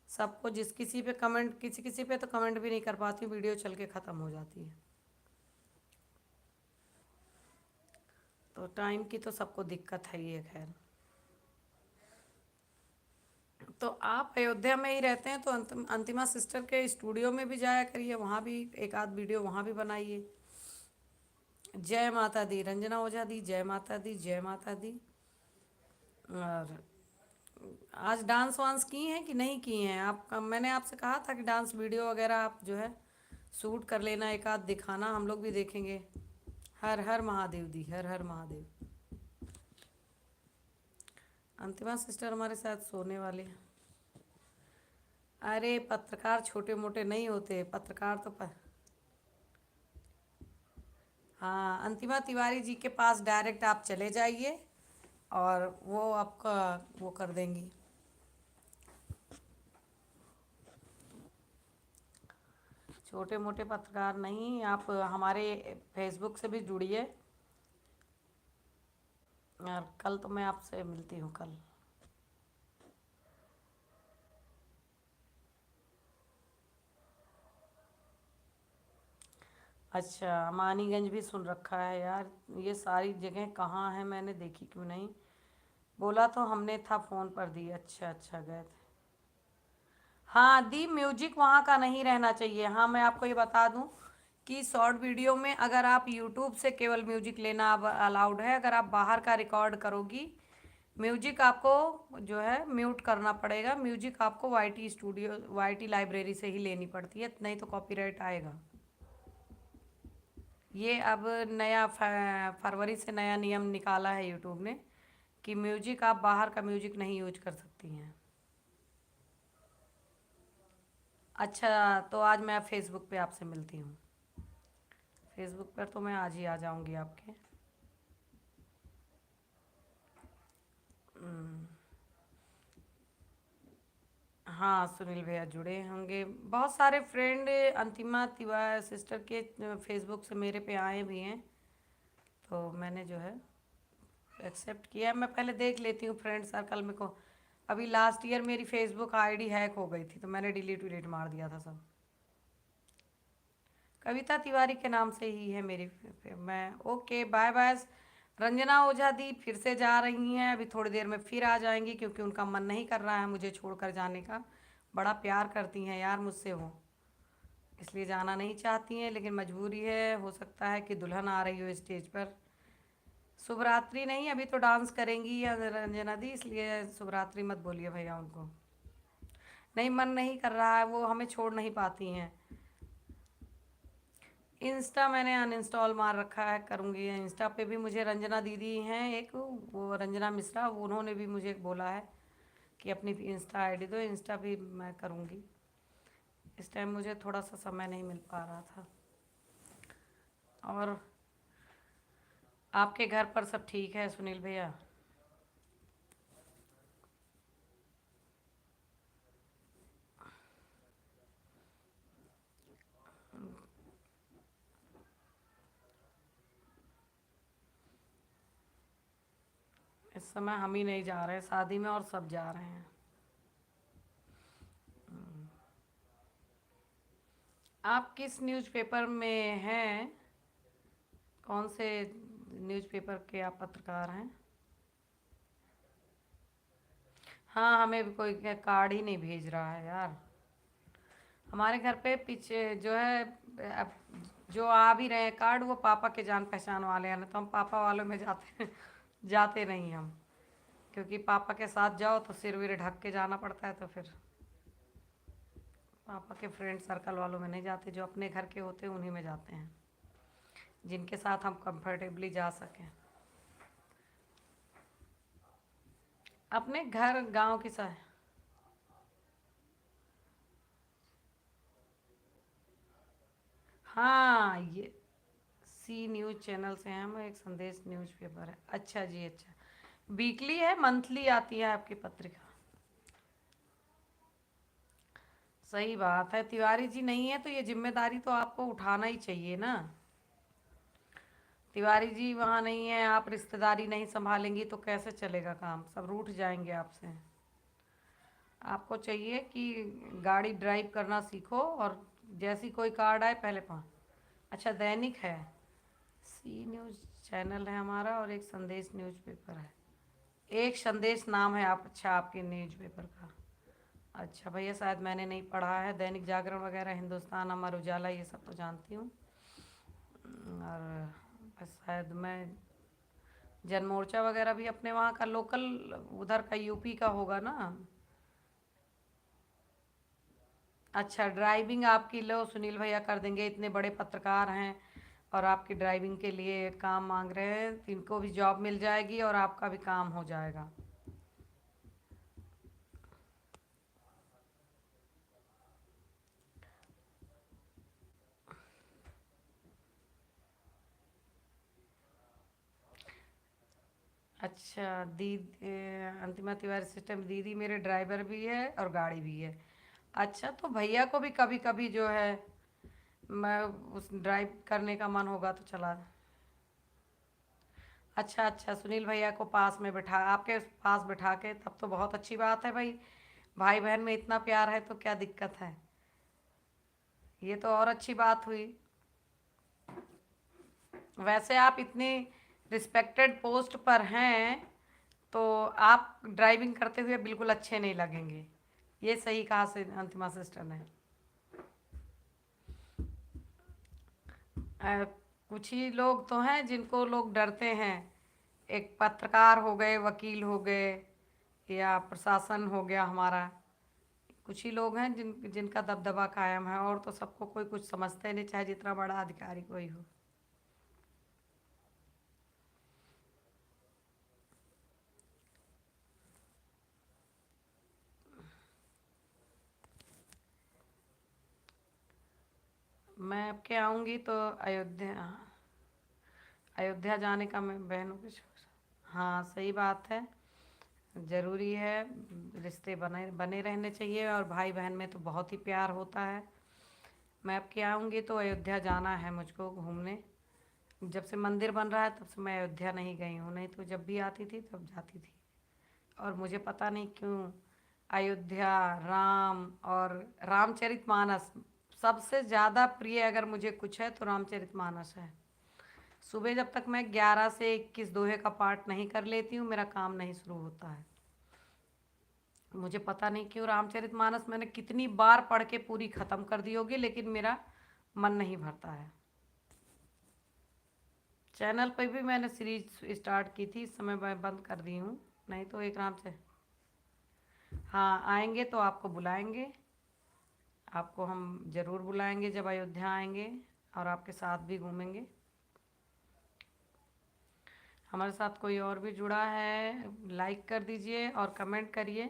सबको। जिस किसी पे कमेंट, किसी किसी पे तो कमेंट भी नहीं कर पाती हूँ, वीडियो चल के ख़त्म हो जाती है। तो टाइम की तो सबको दिक्कत है ही है, खैर। तो आप अयोध्या में ही रहते हैं तो अंतिमा सिस्टर के स्टूडियो में भी जाया करिए, वहाँ भी एक आध वीडियो वहाँ भी बनाइए। जय माता दी, रंजना ओझा दी, जय माता दी, जय माता दी। और आज डांस वांस की हैं कि नहीं की हैं आप? मैंने आपसे कहा था कि डांस वीडियो वगैरह आप जो है शूट कर लेना, एक आध दिखाना, हम लोग भी देखेंगे। हर हर महादेव दी, हर हर महादेव। अंतिमा सिस्टर हमारे साथ सोने वाले हैं। अरे पत्रकार छोटे मोटे नहीं होते, पत्रकार तो हाँ, अंतिमा तिवारी जी के पास डायरेक्ट आप चले जाइए और वो आपका वो कर देंगी। छोटे मोटे पत्रकार नहीं, आप हमारे फेसबुक से भी जुड़िए। और कल तो मैं आपसे मिलती हूँ कल। अच्छा, मानीगंज भी सुन रखा है यार, ये सारी जगह कहाँ है, मैंने देखी क्यों नहीं। बोला तो हमने था फ़ोन पर दी। अच्छा अच्छा, गए थे। हाँ दी, म्यूजिक वहाँ का नहीं रहना चाहिए। हाँ, मैं आपको ये बता दूँ कि शॉर्ट वीडियो में अगर आप यूट्यूब से केवल म्यूजिक लेना अब अलाउड है, अगर आप बाहर का रिकॉर्ड करोगी म्यूजिक, आपको जो है म्यूट करना पड़ेगा। म्यूजिक आपको वाईटी स्टूडियो, वाईटी लाइब्रेरी से ही लेनी पड़ती है, नहीं तो कॉपीराइट आएगा। ये अब नया फरवरी से नया नियम निकाला है यूट्यूब ने कि म्यूजिक, आप बाहर का म्यूजिक नहीं यूज कर सकती हैं। अच्छा, तो आज मैं फेसबुक पे आपसे मिलती हूँ। फेसबुक पर तो मैं आज ही आ जाऊँगी आपके। हम्म, हाँ, सुनील भैया जुड़े होंगे, बहुत सारे फ्रेंड अंतिमा तिवारी सिस्टर के फेसबुक से मेरे पे आए भी हैं, तो मैंने जो है एक्सेप्ट किया। मैं पहले देख लेती हूँ फ्रेंड सर्कल में को। अभी लास्ट ईयर मेरी फेसबुक आईडी हैक हो गई थी, तो मैंने डिलीट विलीट मार दिया था सब। कविता तिवारी के नाम से ही है मेरी मैं। Okay, bye bye. Ranjana Ojha दी फिर से जा रही हैं, अभी थोड़ी देर में फिर आ जाएंगी, क्योंकि उनका मन नहीं कर रहा है मुझे छोड़कर जाने का। बड़ा प्यार करती हैं यार मुझसे वो, इसलिए जाना नहीं चाहती हैं, लेकिन मजबूरी है। हो सकता है कि दुल्हन आ रही हो स्टेज पर। शुभरात्रि नहीं, अभी तो डांस करेंगी रंजना दी, इसलिए शुभरात्रि मत बोलिए भैया उनको। नहीं, मन नहीं कर रहा है, वो हमें छोड़ नहीं पाती हैं। इंस्टा मैंने अनइंस्टॉल मार रखा है, करूँगी। इंस्टा पे भी मुझे रंजना दीदी हैं एक, वो रंजना मिश्रा, वो उन्होंने भी मुझे बोला है कि अपनी इंस्टा आईडी दो, इंस्टा भी मैं करूँगी। इस टाइम मुझे थोड़ा सा समय नहीं मिल पा रहा था। और आपके घर पर सब ठीक है सुनील भैया? इस समय हम ही नहीं जा रहे शादी में, और सब जा रहे हैं। आप किस न्यूज़पेपर में हैं? कौन से न्यूज़पेपर के आप पत्रकार हैं? हाँ, हमें भी कोई क्या कार्ड ही नहीं भेज रहा है यार। हमारे घर पे पीछे जो है, अब जो आ भी रहे हैं कार्ड, वो पापा के जान पहचान वाले हैं ना, तो हम पापा वालों में जाते जाते नहीं हम। क्योंकि पापा के साथ जाओ तो सिर विर ढक के जाना पड़ता है, तो फिर पापा के फ्रेंड सर्कल वालों में नहीं जाते, जो अपने घर के होते हैं उन्हीं में जाते हैं, जिनके साथ हम कंफर्टेबली जा सकें। अपने घर गांव की सा हाँ, ये सी न्यूज़ चैनल से हैं हम, एक संदेश न्यूज़पेपर है। अच्छा जी, अच्छा। वीकली है, मंथली आती है आपकी पत्रिका? सही बात है। तिवारी जी नहीं है तो ये जिम्मेदारी तो आपको उठाना ही चाहिए ना। तिवारी जी वहाँ नहीं है, आप रिश्तेदारी नहीं संभालेंगी तो कैसे चलेगा काम, सब रूठ जाएंगे आपसे। आपको चाहिए कि गाड़ी ड्राइव करना सीखो, और जैसी कोई कार्ड आए पहले पा। अच्छा, दैनिक है। सी न्यूज़ चैनल है हमारा, और एक संदेश न्यूज़पेपर है। एक संदेश नाम है आप, अच्छा, आपके न्यूज़पेपर का। अच्छा भैया, शायद मैंने नहीं पढ़ा है। दैनिक जागरण वगैरह, हिंदुस्तान, अमर उजाला, ये सब तो जानती हूँ। और बस शायद मैं जनमोर्चा वगैरह भी अपने वहाँ का लोकल, उधर का यूपी का होगा ना। अच्छा, ड्राइविंग आपकी लो सुनील भैया कर देंगे, इतने बड़े पत्रकार हैं और आपकी ड्राइविंग के लिए काम मांग रहे हैं, तो इनको भी जॉब मिल जाएगी और आपका भी काम हो जाएगा। अच्छा, दीदी अंतिमा तिवारी सिस्टम, दीदी मेरे ड्राइवर भी है और गाड़ी भी है। अच्छा, तो भैया को भी कभी कभी जो है, मैं उस ड्राइव करने का मन होगा तो चला। अच्छा अच्छा, सुनील भैया को पास में बैठा, आपके पास बैठा के, तब तो बहुत अच्छी बात है भाई। भाई बहन में इतना प्यार है तो क्या दिक्कत है। ये तो और अच्छी बात हुई। वैसे आप इतनी रिस्पेक्टेड पोस्ट पर हैं, तो आप ड्राइविंग करते हुए बिल्कुल अच्छे नहीं लगेंगे। ये सही कहा से अंतिमा सिस्टर ने। कुछ ही लोग तो हैं जिनको लोग डरते हैं। एक पत्रकार हो गए, वकील हो गए, या प्रशासन हो गया हमारा। कुछ ही लोग हैं जिनका दबदबा कायम है, और तो सबको कोई कुछ समझते नहीं, चाहे जितना बड़ा अधिकारी कोई हो। मैं आपके आऊँगी तो अयोध्या, अयोध्या जाने का मैं बहनों के हाँ, सही बात है। ज़रूरी है, रिश्ते बने बने रहने चाहिए, और भाई बहन में तो बहुत ही प्यार होता है। मैं आपके आऊँगी तो अयोध्या जाना है मुझको घूमने। जब से मंदिर बन रहा है तब से मैं अयोध्या नहीं गई हूँ, नहीं तो जब भी आती थी तब जाती थी। और मुझे पता नहीं क्यों अयोध्या, राम और रामचरितमानस सबसे ज़्यादा प्रिय, अगर मुझे कुछ है तो रामचरितमानस है। सुबह जब तक मैं 11 से 21 दोहे का पाठ नहीं कर लेती हूँ, मेरा काम नहीं शुरू होता है। मुझे पता नहीं क्यों रामचरितमानस मैंने कितनी बार पढ़ के पूरी ख़त्म कर दी होगी, लेकिन मेरा मन नहीं भरता है। चैनल पे भी मैंने सीरीज स्टार्ट की थी, इस समय मैं बंद कर दी हूँ। नहीं तो एक राम से, हाँ, आएंगे तो आपको बुलाएंगे। आपको हम ज़रूर बुलाएंगे जब अयोध्या आएंगे, और आपके साथ भी घूमेंगे। हमारे साथ कोई और भी जुड़ा है, लाइक कर दीजिए और कमेंट करिए।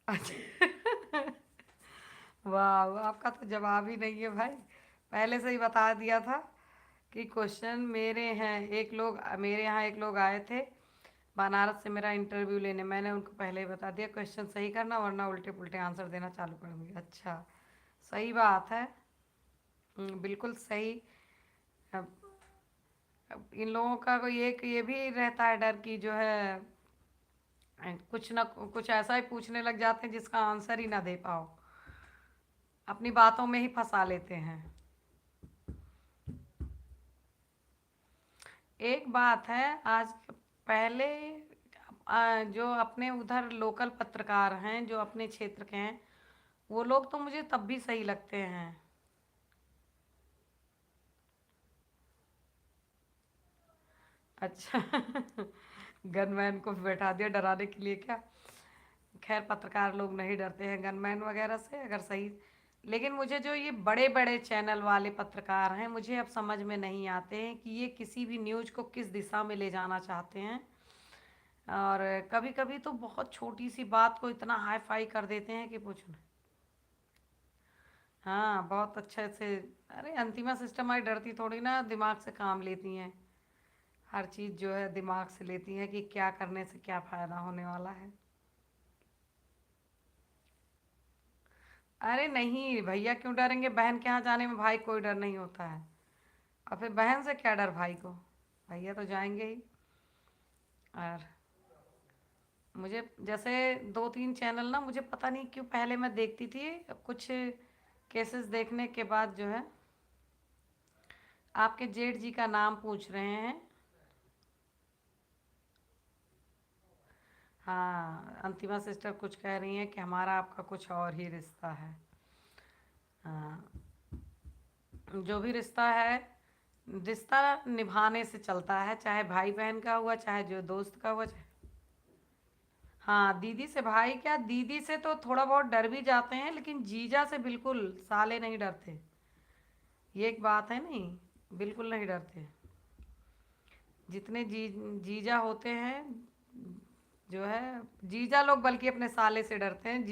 अच्छा। वाह, आपका तो जवाब ही नहीं है भाई। पहले से ही बता दिया था कि क्वेश्चन मेरे हैं। एक लोग, मेरे यहाँ एक लोग आए थे बनारस से मेरा इंटरव्यू लेने, मैंने उनको पहले ही बता दिया क्वेश्चन सही करना, वरना उल्टे पुल्टे आंसर देना चालू कर दूँगी। अच्छा, सही बात है। बिल्कुल सही। अब अब इन लोगों का कोई एक ये भी रहता है डर कि जो है कुछ ना कुछ ऐसा ही पूछने लग जाते हैं जिसका आंसर ही ना दे पाओ, अपनी बातों में ही फंसा लेते हैं। एक बात है, आज पहले जो अपने उधर लोकल पत्रकार हैं जो अपने क्षेत्र के हैं, वो लोग तो मुझे तब भी सही लगते हैं। अच्छा। गनमैन को बैठा दिया डराने के लिए क्या? खैर पत्रकार लोग नहीं डरते हैं गनमैन वगैरह से, अगर सही। लेकिन मुझे जो ये बड़े बड़े चैनल वाले पत्रकार हैं, मुझे अब समझ में नहीं आते हैं कि ये किसी भी न्यूज़ को किस दिशा में ले जाना चाहते हैं। और कभी कभी तो बहुत छोटी सी बात को इतना हाई फाई कर देते हैं कि पूछो ना। हाँ बहुत अच्छे से। अरे अंतिमा सिस्टम आई डरती थोड़ी ना, दिमाग से काम लेती हैं। हर चीज़ जो है दिमाग से लेती हैं कि क्या करने से क्या फ़ायदा होने वाला है। अरे नहीं भैया क्यों डरेंगे, बहन के यहाँ जाने में भाई कोई डर नहीं होता है। और फिर बहन से क्या डर भाई को, भैया तो जाएंगे ही। और मुझे जैसे दो तीन चैनल ना, मुझे पता नहीं क्यों पहले मैं देखती थी, कुछ केसेस देखने के बाद जो है। आपके जेठ जी का नाम पूछ रहे हैं। हाँ अंतिमा सिस्टर कुछ कह रही हैं कि हमारा आपका कुछ और ही रिश्ता है। हाँ जो भी रिश्ता है, रिश्ता निभाने से चलता है, चाहे भाई बहन का हुआ चाहे जो दोस्त का हुआ हाँ दीदी से, भाई क्या दीदी से तो थोड़ा बहुत डर भी जाते हैं, लेकिन जीजा से बिल्कुल साले नहीं डरते। ये एक बात है, नहीं बिल्कुल नहीं डरते। जितने जीजा होते हैं जो है, जीजा लोग बल्कि अपने साले से डरते हैं,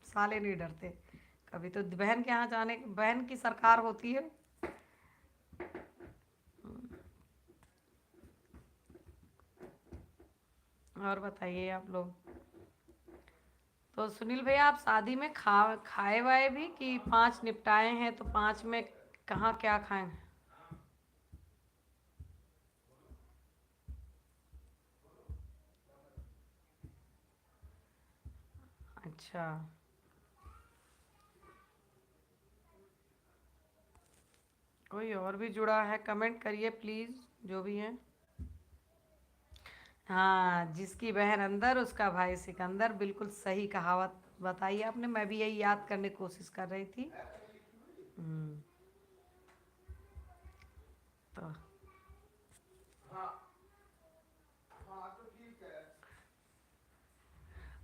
साले नहीं डरते। कभी तो बहन के यहाँ जाने, बहन की सरकार होती है। और बताइए आप लोग। तो सुनील भैया आप शादी में खाए वाए भी कि पांच निपटाए हैं, तो पांच में कहाँ क्या खाए? अच्छा। कोई और भी जुड़ा है, कमेंट करिए प्लीज़, जो भी है। हाँ जिसकी बहन अंदर उसका भाई सिकंदर, बिल्कुल सही कहावत बताई आपने, मैं भी यही याद करने की कोशिश कर रही थी। हम्म। तो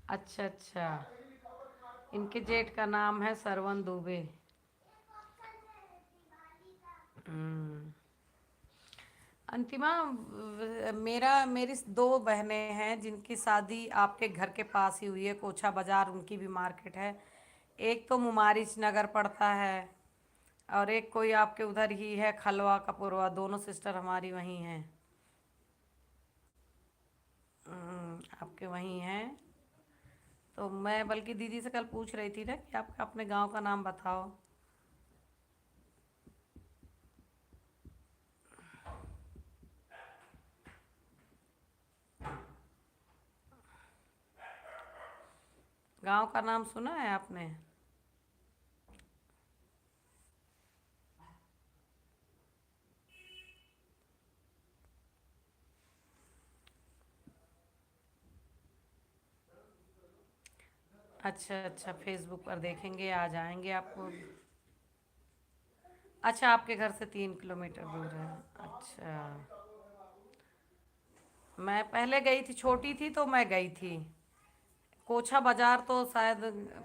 अच्छा अच्छा, इनके जेठ का नाम है सरवन दुबे। हम्म। अंतिमा मेरी दो बहनें हैं जिनकी शादी आपके घर के पास ही हुई है, कोछा बाजार उनकी भी मार्केट है। एक तो मुमारिच नगर पड़ता है, और एक कोई आपके उधर ही है खलवा कपुरवा, दोनों सिस्टर हमारी वहीं हैं। आपके वहीं हैं। तो मैं बल्कि दीदी से कल पूछ रही थी ना कि आप अपने गांव का नाम बताओ। गांव का नाम सुना है आपने? अच्छा अच्छा, फेसबुक पर देखेंगे, आ जाएंगे आपको। अच्छा आपके घर से 3 किलोमीटर दूर है। अच्छा। मैं पहले गई थी, छोटी थी तो मैं गई थी। कोछा बाजार तो शायद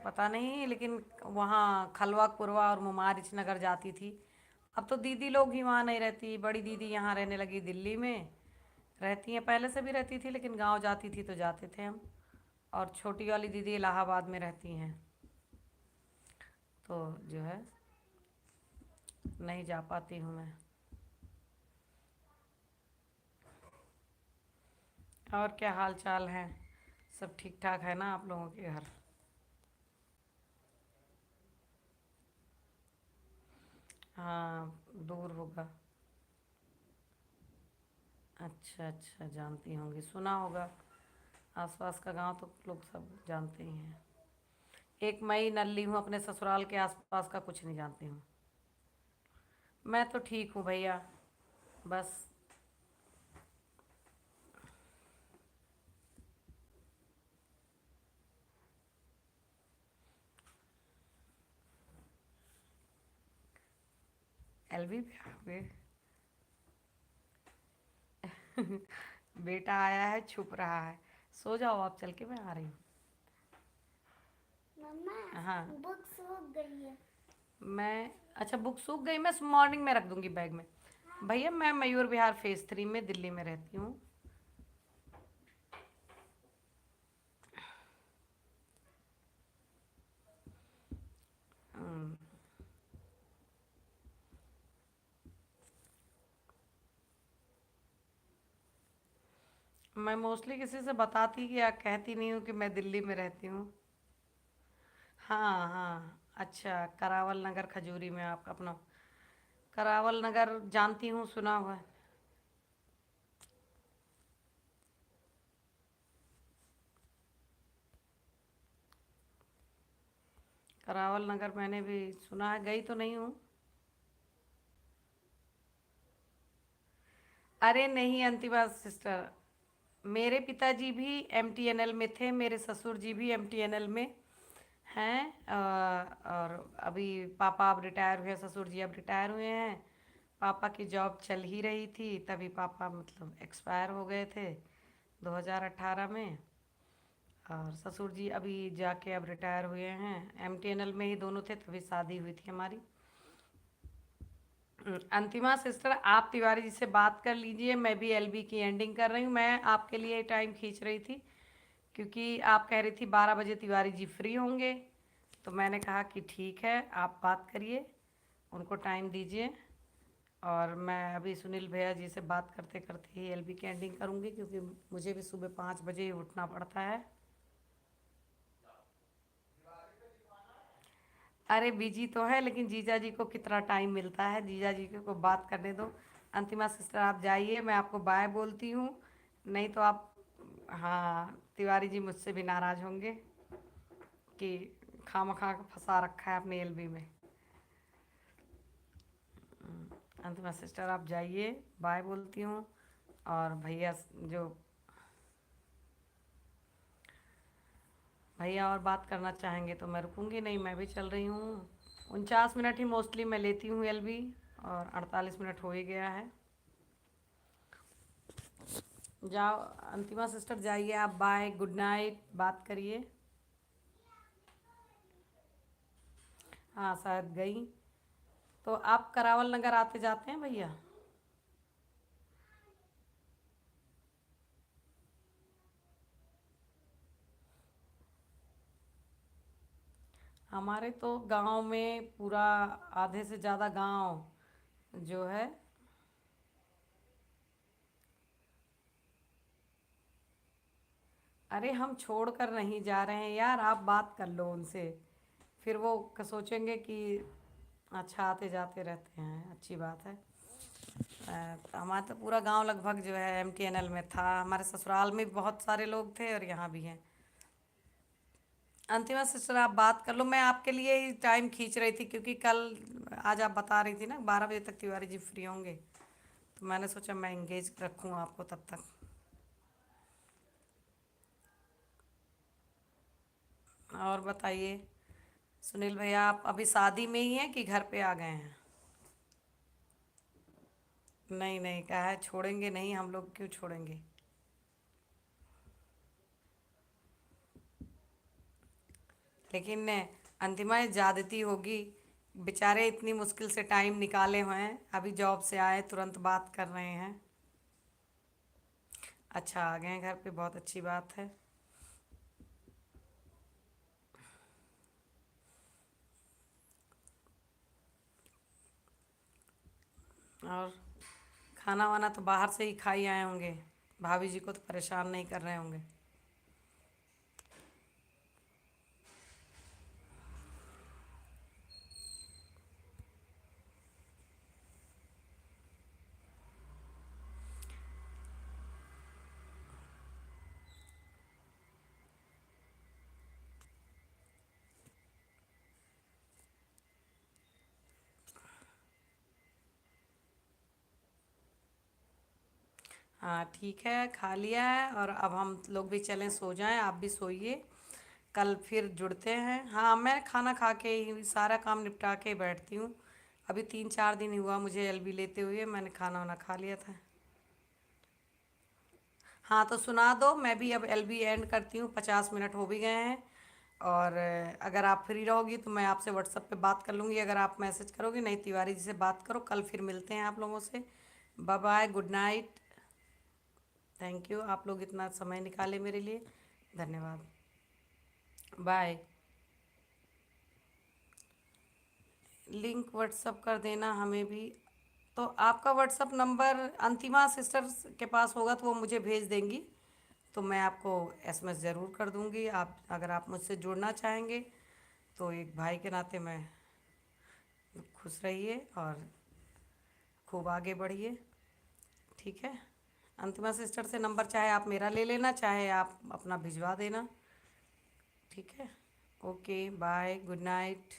पता नहीं, लेकिन वहाँ खलवा कुरवा और मुमारिच नगर जाती थी। अब तो दीदी लोग ही वहाँ नहीं रहती, बड़ी दीदी यहाँ रहने लगी दिल्ली में रहती हैं, पहले से भी रहती थी लेकिन गांव जाती थी तो जाते थे हम। और छोटी वाली दीदी इलाहाबाद में रहती हैं, तो जो है नहीं जा पाती हूँ मैं। और क्या हाल चाल है? सब ठीक ठाक है ना आप लोगों के घर? हाँ दूर होगा। अच्छा अच्छा, जानती होंगी, सुना होगा। आसपास का गांव तो लोग सब जानते ही हैं। एक मैं ही नल्ली हूँ, अपने ससुराल के आसपास का कुछ नहीं जानती हूँ। मैं तो ठीक हूँ भैया, बस। एलवी पे बेटा आया है, छुप रहा है। सो जाओ आप, चल के मैं आ रही हूँ। मम्मा, हाँ। बुक सूख गई है। मैं अच्छा, बुक सूख गई, मैं मॉर्निंग में रख दूंगी बैग में। भैया मैं मयूर विहार फेज 3 में दिल्ली में रहती हूँ। हम्म, मैं मोस्टली किसी से बताती या कहती नहीं हूँ कि मैं दिल्ली में रहती हूँ। हाँ हाँ, अच्छा, करावल नगर खजूरी में आप अपना। करावल नगर जानती हूँ, सुना हुआ है। करावल नगर मैंने भी सुना है, गई तो नहीं हूँ। अरे नहीं अंतिमा सिस्टर, मेरे पिताजी भी एमटीएनएल में थे, मेरे ससुर जी भी एमटीएनएल में हैं। और अभी पापा अब रिटायर हुए, ससुर जी अब रिटायर हुए हैं। पापा की जॉब चल ही रही थी, तभी पापा मतलब एक्सपायर हो गए थे 2018 में। और ससुर जी अभी जाके अब रिटायर हुए हैं। एमटीएनएल में ही दोनों थे, तभी शादी हुई थी हमारी। अंतिमा सिस्टर, आप तिवारी जी से बात कर लीजिए, मैं भी एलबी की एंडिंग कर रही हूँ। मैं आपके लिए टाइम खींच रही थी, क्योंकि आप कह रही थी 12 बजे तिवारी जी फ्री होंगे। तो मैंने कहा कि ठीक है, आप बात करिए, उनको टाइम दीजिए। और मैं अभी सुनील भैया जी से बात करते करते ही एलबी की एंडिंग करूँगी, क्योंकि मुझे भी सुबह 5 बजे ही उठना पड़ता है। अरे बिजी तो है, लेकिन जीजा जी को कितना टाइम मिलता है, जीजा जी को बात करने दो। अंतिमा सिस्टर आप जाइए, मैं आपको बाय बोलती हूँ। नहीं तो आप, हाँ, तिवारी जी मुझसे भी नाराज़ होंगे कि खामखा फंसा रखा है अपनी एलबी में। अंतिमा सिस्टर आप जाइए, बाय बोलती हूँ। और भैया जो भैया और बात करना चाहेंगे तो मैं रुकूंगी नहीं, मैं भी चल रही हूँ। 49 मिनट ही मोस्टली मैं लेती हूँ एलबी, और 48 मिनट हो ही गया है। जाओ अंतिमा सिस्टर, जाइए आप, बाय, गुड नाइट, बात करिए। हाँ शायद गई। तो आप करावल नगर आते जाते हैं भैया? हमारे तो गांव में पूरा, आधे से ज़्यादा गांव जो है। अरे हम छोड़ कर नहीं जा रहे हैं यार, आप बात कर लो उनसे। फिर वो सोचेंगे कि अच्छा आते जाते रहते हैं, अच्छी बात है। हमारा तो पूरा गांव लगभग जो है एमटीएनएल में था, हमारे ससुराल में भी बहुत सारे लोग थे और यहाँ भी हैं। अंतिमा सिस्टर आप बात कर लो, मैं आपके लिए ही टाइम खींच रही थी, क्योंकि कल, आज आप बता रही थी ना 12 बजे तक तिवारी जी फ्री होंगे। तो मैंने सोचा मैं इंगेज रखूँ आपको तब तक। और बताइए सुनील भैया, आप अभी शादी में ही हैं कि घर पे आ गए हैं? नहीं नहीं, कहा है छोड़ेंगे नहीं, हम लोग क्यों छोड़ेंगे। लेकिन अंतिमा ये ज्यादती होगी, बेचारे इतनी मुश्किल से टाइम निकाले हुए हैं, अभी जॉब से आए तुरंत बात कर रहे हैं। अच्छा आ गए हैं घर पे, बहुत अच्छी बात है। और खाना वाना तो बाहर से ही खाई आए होंगे, भाभी जी को तो परेशान नहीं कर रहे होंगे। हाँ ठीक है, खा लिया है और अब हम लोग भी चलें सो जाएं, आप भी सोइए। कल फिर जुड़ते हैं। हाँ, मैं खाना खा के ही सारा काम निपटा के बैठती हूँ। अभी 3-4 दिन ही हुआ मुझे एलबी लेते हुए, मैंने खाना वाना खा लिया था। हाँ तो सुना दो, मैं भी अब एलबी एंड करती हूँ, 50 मिनट हो भी गए हैं। और अगर आप फ्री रहोगी तो मैं आपसे व्हाट्सएप पे बात कर लूँगी, अगर आप मैसेज करोगे। नहीं, तिवारी जी से बात करो, कल फिर मिलते हैं आप लोगों से। Bye bye, good night. Thank you, आप लोग इतना समय निकाले मेरे लिए, धन्यवाद। बाय। लिंक व्हाट्सअप कर देना हमें भी। तो आपका व्हाट्सअप नंबर अंतिमा सिस्टर्स के पास होगा तो वो मुझे भेज देंगी, तो मैं आपको एसएमएस ज़रूर कर दूंगी। आप अगर आप मुझसे जुड़ना चाहेंगे तो एक भाई के नाते मैं, खुश रहिए और खूब आगे बढ़िए। ठीक है। अंतिमा सिस्टर से नंबर चाहे आप मेरा ले लेना, चाहे आप अपना भिजवा देना। ठीक है। Okay, bye, good night.